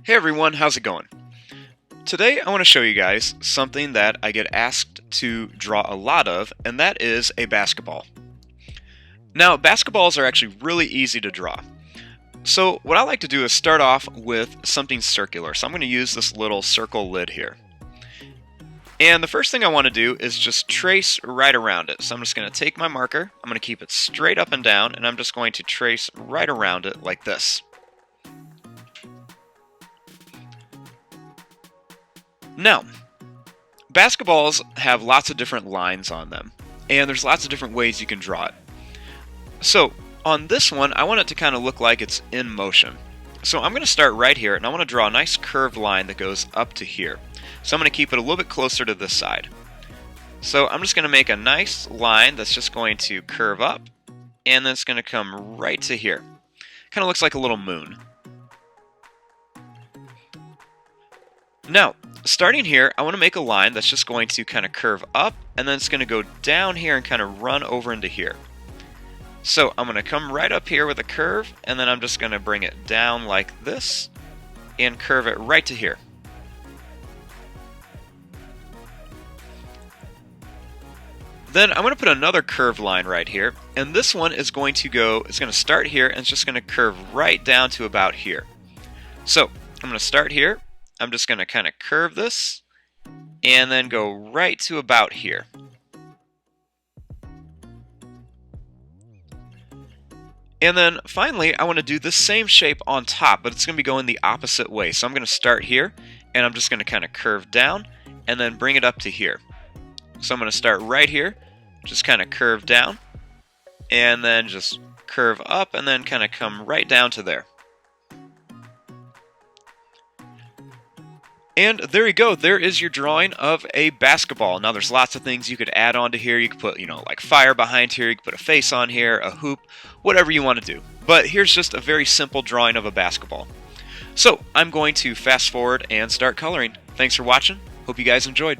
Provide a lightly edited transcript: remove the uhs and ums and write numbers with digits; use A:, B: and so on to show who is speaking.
A: Hey everyone, how's it going? Today I want to show you guys something that I get asked to draw a lot of, and that is a basketball. Now, basketballs are actually really easy to draw. So what I like to do is start off with something circular. So I'm going to use this little circle lid here. And the first thing I want to do is just trace right around it. So I'm just going to take my marker, I'm going to keep it straight up and down, and I'm just going to trace right around it like this. Now, basketballs have lots of different lines on them, and there's lots of different ways you can draw it. So, on this one, I want it to kind of look like it's in motion. So I'm going to start right here, and I want to draw a nice curved line that goes up to here. So I'm going to keep it a little bit closer to this side. So I'm just going to make a nice line that's just going to curve up, and then it's going to come right to here. Kind of looks like a little moon. Now, starting here, I want to make a line that's just going to kind of curve up, and then it's going to go down here and kind of run over into here. So I'm going to come right up here with a curve, and then I'm just going to bring it down like this, and curve it right to here. Then I'm going to put another curved line right here, and this one is going to start here, and it's just going to curve right down to about here. So I'm going to start here. I'm just going to kind of curve this and then go right to about here. And then finally, I want to do the same shape on top, but it's going to be going the opposite way. So I'm going to start here, and I'm just going to kind of curve down and then bring it up to here. So I'm going to start right here, just kind of curve down, and then just curve up, and then kind of come right down to there. And there you go, there is your drawing of a basketball. Now there's lots of things you could add onto here. You could put, like fire behind here, you could put a face on here, a hoop, whatever you want to do. But here's just a very simple drawing of a basketball. So I'm going to fast forward and start coloring. Thanks for watching. Hope you guys enjoyed.